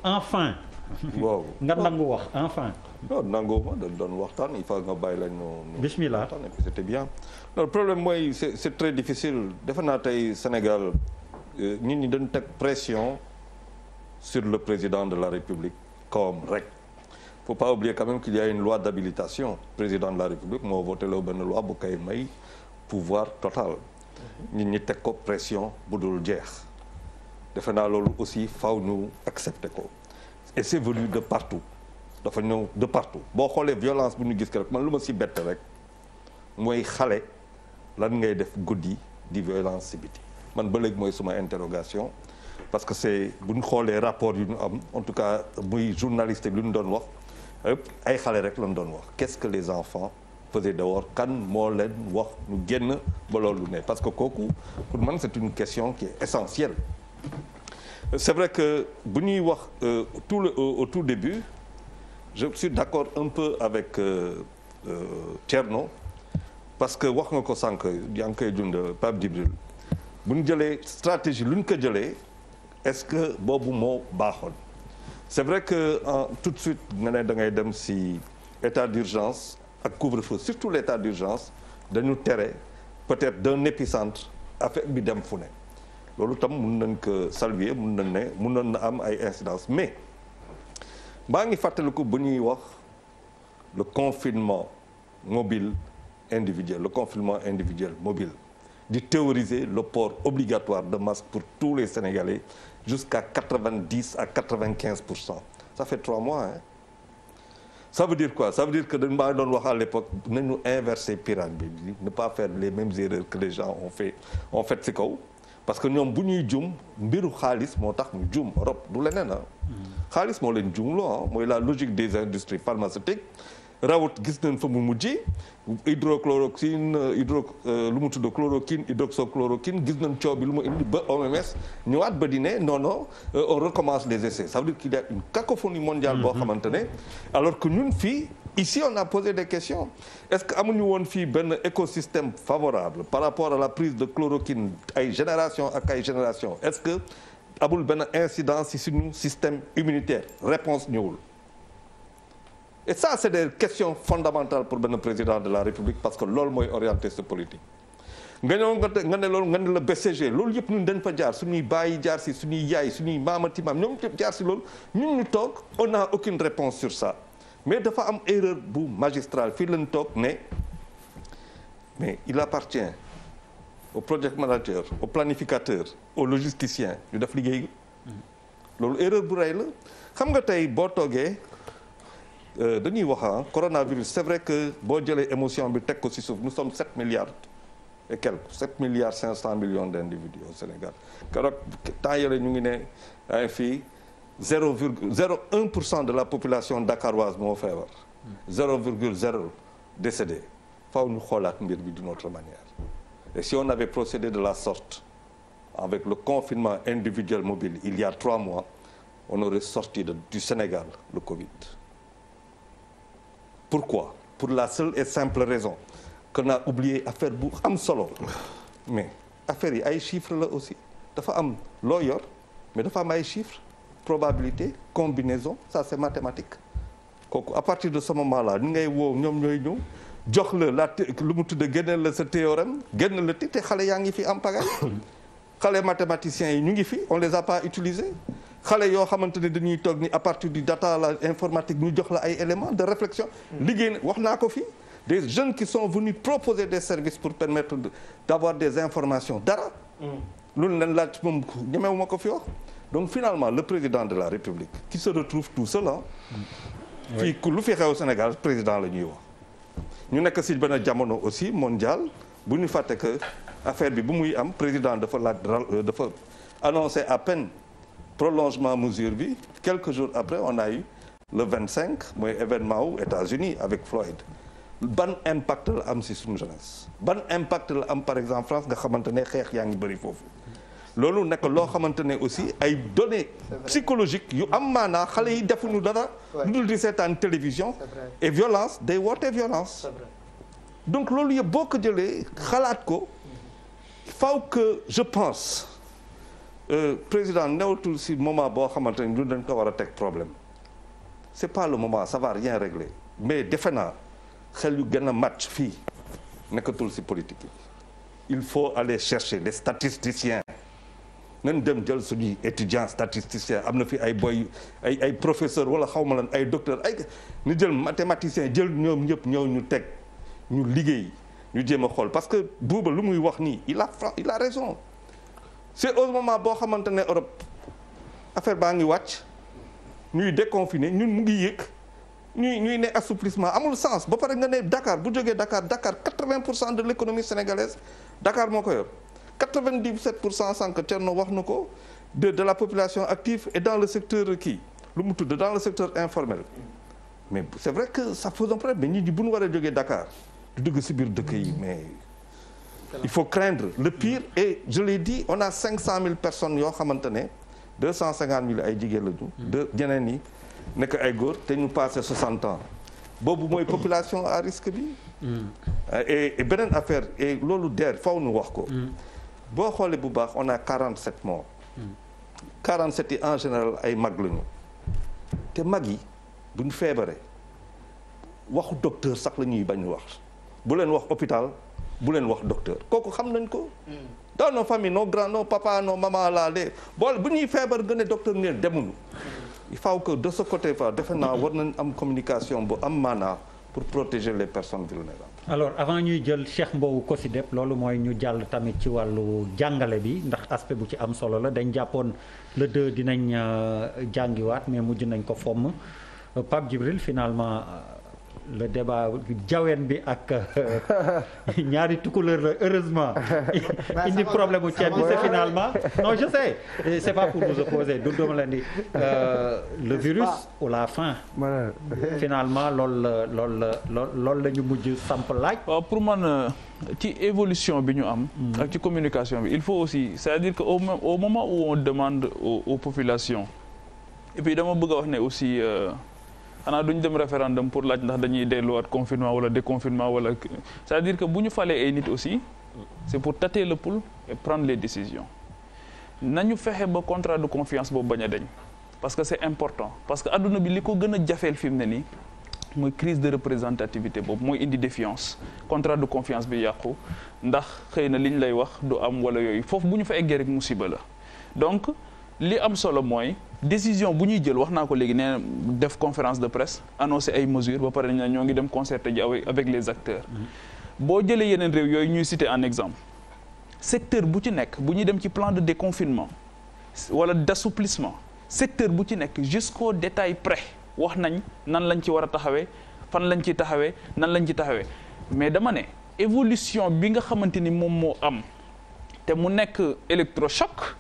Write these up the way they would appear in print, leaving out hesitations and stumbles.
enfin. waaw nga nangu wax enfin. non nangu ma dañ doon waxtaan il faut nga bàyyi la ñu. bismillah waxtaan et puis c'était bien. non le problème mooy c'est très difficile defe naa tey Sénégal nit ñi dañ teg pression sur le président de la République comme rek. faut pas oublier quand même qu'il y a une loi d'habilitation président de la République moo voté loo benn loi bu koy may pouvoir total. nit ñi teg ko pression bu dul jeex. defe naa loolu aussi faw ñu accepter ko. et c'est venu de partout. dafa ñëw de partout boo xoolee violence bu ñu gis rek man lu ma si bett rek mooy xale lan ngay def guddi di violence si biti man ba léegi mooy suma interrogation parce que c'est bu ñu xoolee rapport yu ñu am en tout cas muy journaliste bi lu ñu doon wax ay xale rek lañ doon wax qu'est-ce que les enfants faisaient dehors kan moo leen wax ñu génn ba loolu ne parce que kooku pour man c'est une question qui est essentielle c'est vrai que bu ñuy wax au tout début je suis d'accord un peu avec Thierno parce que wax nga ko sànq yaa ngi koy dund Pape Djibril bu ñu jëlee stratégie lu ñu ko jëlee est-ce que boobu moo baaxoon c'est vrai que tout de suite nga ne da ngay dem si état d'urgence ak couvre-feu surtout l'état d'urgence dañu tere peut-être d'un épicentre affaire bi dem fu ne loolu tam mun nañ ko saluer mun nañ ne munoon na am ay incidences mais maa ngi fàttaliku bu ñuy wax le confinement mobile individuel le confinement individuel mobile di théoriser le port obligatoire de masque pour tous les Sénégalais jusqu'à 90 à 95%. Ça fait 3 mois hein. Ça veut dire quoi? Ça veut dire que dañ maa doon wax à l'époque nañu inverser pyramide bi ne pas faire les mêmes erreurs que les gens ont fait ci kaw parce que ñoom bu ñuy jum mbiru xaalis moo tax ñu jum Europe du leneen ah. xaalis moo leen jumloo ah mooy la logique des industries pharmaceutiques rawat gis nañ fa mu mujj hydrochloroquine lu mu tudd chloroquine hydroxychloroquine gis nañ coow bi lu mu indi ba OMS ñëwaat ba di ne non non on recommence les essais ça veut dire qu'il y a une cacophonie mondiale boo xamante ne alors que ñun fii ici on a posé des questions est-ce que amuñu woon fii benn écosystème favorable par rapport à la prise de chloroquine ay génération ak ay génération est-ce que amul benn incidence ci suñu système immunitaire réponse ñëwul et ça c'est des questions fondamentales pour benn président de la République parce que loolu mooy orienter sa politique nga ñëw nga ne loolu nga ne la BCG loolu yëpp ñun dañ fa jaar suñuy bàyyi jaar si suñuy yaay suñuy maamati maam ñoom ñëpp jaar si loolu ñun ñu toog on n'a aucune réponse sur ça mais dafa am erreur bu magistrale fii lañ toog ne mais il appartient au project manager au planificateur au logisticien ñu def liggéey loolu erreur bu rëy la xam nga tey boo toogee dañuy wax coronavirus c'est vrai que boo jëlee émotion bi teg ko ci suuf nous sommes 7 milliards et quelques 7 milliards 500 millions d'individus au Sénégal keroog temps yële ñu ngi ne ay fii 0,01% de la population dakaroise moo feebar 0,0 décédé faw ñu xoolaat mbir bi d'une autre manière et si on avait procédé de la sorte avec le confinement individuel mobile il y a 3 mois on aurait sorti du Sénégal le Covid. Pourquoi? Pour la seule et simple raison qu'on a oublié affaire bu am solo mais affaire yi ay chiffres la aussi dafa am loo yor mais dafa am ay chiffres probabilité combinaison ça c'est mathématique kooku à partir de ce moment-là ñu ngay woo ñoom ñooy ñëw jox la lu mu tudd génneel la sa théorème génn la te xale yaa ngi fi am pagaille xale mathématiciens yi ñu ngi fi on les a pas utilisés xale yoo xamante ne dañuy toog ni à partir du data la informatique ñu jox la ay éléments de réflexion liggéey wax naa ko fi des jeunes qui sont venus proposer des services pour permettre d'avoir des informations dara loolu leen laaj moom ñemewu ma ko fi wax donc finalement le président de la République qui se retrouve tout seul fii lu fi xew Sénégal président la ñuy wax ñu nekk si benn jamono aussi mondial bu ñu fàtte que affaire bi bu muy am président dafa dafa annoncé à peine prolongement mesure bi quelques jours après on a eu le 25 mooy événement aux États-Unis avec Floyd ban impact la am si suñu jeunesse ban impact la am par exemple France nga xamante ne xeex yaa ngi bëri foofu loolu nekk loo xamante ne aussi ay données psychologiques yu am maanaa xale yi defuñu dara lu dul di seetaan télévision et violence day woote violence donc loolu yëpp boo ko jëlee xalaat ko faut que je pense président newatul si moment boo xamante ni ñun dañ ko war a teg problème c'est pas le moment, ça va rien régler mais defe naa xel yu gën a match fii nekkatul si politique yi. Il faut aller chercher des statisticiens nañ dem jël suñuy étudiants statisticiens am na fi ay boy ay professeurs wala xaw ma lan ay docteurs ay ñu jël mathématiciens jël ñoom ñëpp ñëw ñu teg ñu liggéey ñu jéem a xool parce que Bouba lu muy wax nii il a raison. C'est au moment boo xamante ne Europe affaire baa ngi wàcc ñuy déconfiné ñun mu ngi yëg ñuy ne assouplissement amul sens ba pare nga ne Dakar bu jógee Dakar 80% de l'économie sénégalaise Dakar moo ko yor 97% sànq Thierno wax na ko de la population active et dans le secteur kii lu mu tudd dans le secteur informel mais c'est vrai que ça pose un problème mais ñi bu ñu war a jógee Dakar du dugg ci biir dëkk yi mais il faut craindre le pire et je l'ai dit on a 500 000 personnes yoo xamante ne 250 000 ay jigéen lañu. de ñeneen ñi nekk ay góor te ñu passé 60 ans boobu mooy population à risque bi. et beneen affaire et loolu der faw ñu wax ko. boo xoolee bu baax on a 47 morts. 47 yi en général ay mag lañu te mag yi buñ feebaree waxu docteur sax la ñuy bañ wax bu leen wax hôpital. bu leen wax docteur kooku xam nañ ko. dans nos familles nos grands nos papas nos mamans là de boole bu ñuy feebar gën a docteur ne demuñu. il faut que de ce côté fa defe naa war nañ am communication bu am maanaa pour protéger les personnes vulnérables. alors avant ñuy jël Cheikh Mbow COSYDEP loolu mooy ñu jàll tamit ci wàllu jàngale bi ndax aspect bu ci am solo la dañ jàppoon le 2 dinañ jàngiwaat mais mujj nañ ko fomm Pape Djibril finalement. Le débat jaween bi ak ñaari tukuleur la heureusement indi problème bu ceeb bi c'est finalement non je sais c'est pas pour nous opposer du dama leen di le virus ou la faim finalement loolu la ñu mujj samp laaj. waaw pour man ci évolution bi ñu am ak ci communication bi il faut aussi c'est-à-dire que au moment où on demande aux populations et puis dama bëgg a wax ne aussi xanaa duñ dem référendum pour laaj ndax dañuy delluwaat confinement wala déconfinement wala c'est-à-dire que bu ñu falee ay nit aussi c'est pour tâter le pouls et prendre les décisions nañu fexe ba contrat de confiance boobu bañ a deñ parce que c'est important parce que adduna bi li ko gën a jafeel fi mu ne nii mooy crise de représentativité boobu mooy indi défiance contrat de confiance bi yàqu ndax xëy na liñ lay wax du am wala yooyu foofu bu ñu fa eggee rek musiba la donc li am solo mooy décision bu ñuy jël wax naa ko léegi nee def conférence de presse annoncer ay mesures ba pare nañ ñoo ngi dem concerter ji avec les acteurs boo jëlee yeneen réew yooyu ñuy citer en exemple secteur bu ci nekk bu ñuy dem ci plan de déconfinement wala d'assouplissement secteur bu ci nekk jusqu'au détail près wax nañ nan lañ ci war a taxawee fan lañ ci taxawee nan lañ ci taxawee mais dama ne évolution bi nga xamante ni moom moo am te mu nekk électrochoc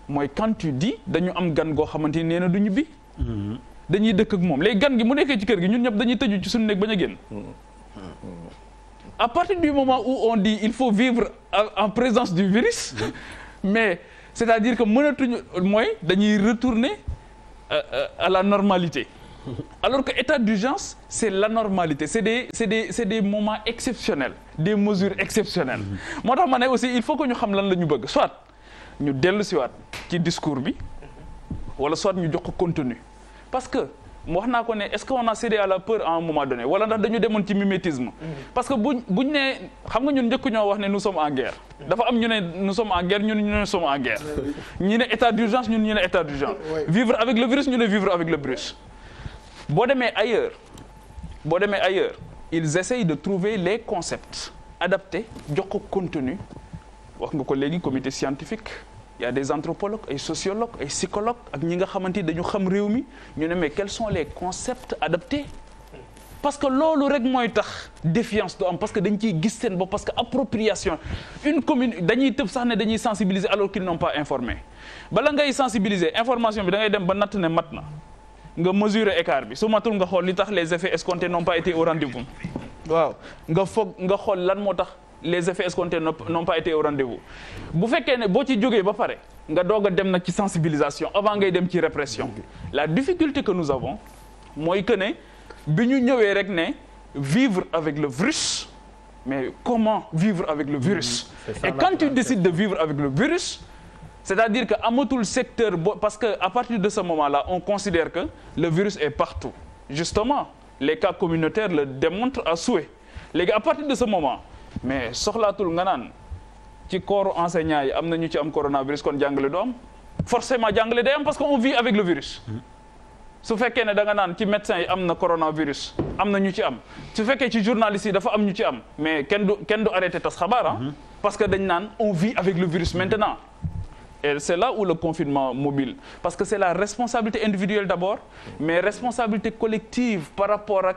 mooy quand tu dis dañu am gan goo xamante ni nee na du ñibbi. dañuy dëkk ak moom léegi gan gi mu nekkee ci kër gi ñun ñëpp dañuy tëju ci suñu néeg bañ a génn. à partir du moment où on dit il faut vivre en présence du virus mais c'est-à-dire que mënatuñu mooy dañuy retourner à la normalité alors que état d'urgence c'est l'anormalité c'est des moments exceptionnels des mesures exceptionnelles moo tax ma ne aussi il faut que ñu xam lan la ñu bëgg soit ñu dellu siwaat ci discours bi wala soit ñu jox ko contenu parce que wax naa ko ne est-ce qu'on a cédé à la peur à un moment donné wala ndax dañu demoon ci mimétisme parce que buñ ne xam nga ñun njëkk ñoo wax ne nous sommes en guerre dafa am ñu ne nous sommes en guerre ñun ñu ne sommes en guerre ñi ne état d'urgence ñun ñu ne état d'urgence vivre avec le virus ñu ne vivre avec le virus boo demee ailleurs ils essayent de trouver les concepts adaptés jox ko contenu wax nga ko léegi comité scientifique il y a des anthropologues ay sociologues ay psychologues ak ñi nga xamante ni dañu xam réew mi ñu ne mais quels sont les concepts adaptés parce que loolu rek mooy tax défiance du am parce que dañ ciy gis seen bopp parce que appropriation une commune dañuy tëb sax ne dañuy sensibiliser alors qu'ils n'ont pas informé bala ngay sensibiliser information bi da ngay dem ba natt ne mat na nga mesurer écart bi su matul nga xool li tax les effets escomptés n'ont pas été au rendez-vous waaw nga xool lan moo tax les effets escomptés n'ont pas été au rendez-vous bu fekkee ne boo ci jógee ba pare nga doog a dem nag ci sensibilisation avant ngay dem ci répression la difficulté que nous avons mooy que ne bi ñu ñëwee rek ne vivre avec le virus mais comment vivre avec le virus et quand tu décides de vivre avec le virus c'est-à-dire que amatul secteur parce que à partir de ce moment-là on considère que le virus est partout justement les cas communautaires le démontrent à souhait léegi à partir de ce moment mais soxlaatul nga naan ci corps enseignant yi am na ñu ci am coronavirus kon jàngale du am forcément jàngale day am parce que on vit avec le virus su fekkee ne da nga naan ci médecins yi am na coronavirus am na ñu ci am su fekkee ci journalistes yi dafa am ñu ci am mais kenn du arrêté tas xabaar parce que dañ naan on vit avec le virus maintenant et c'est là où le confinement mobile parce que c'est la responsabilité individuelle d'abord mais responsabilité collective par rapport ak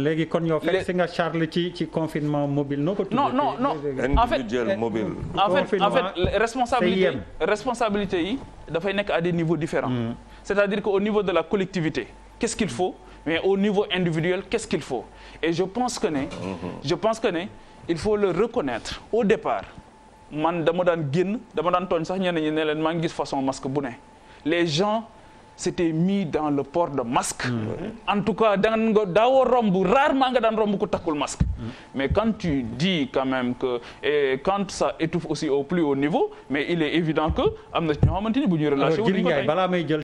léegi kon yow fekk si nga Charles ci confinement mobile noo ko tuddee non individuel mobile en fait responsabilité yi dafay nekk à des niveaux différents c'est-à-dire qu'au niveau de la collectivité qu'est-ce qu'il faut mais au niveau individuel qu'est-ce qu'il faut et je pense que ne il faut le reconnaître au départ man dama daan tooñ sax ñenn ñi ne leen maa ngi gis façon masque bu ne les gens s'étaient mis dans le port de masque en tout cas daawoo romb rarement nga daan romb ku takkul masque mais quand tu dis quand même que et quand ça étouffe aussi au plus haut niveau mais il est évident que am na ñoo xamante ni bu ñuy relâché wu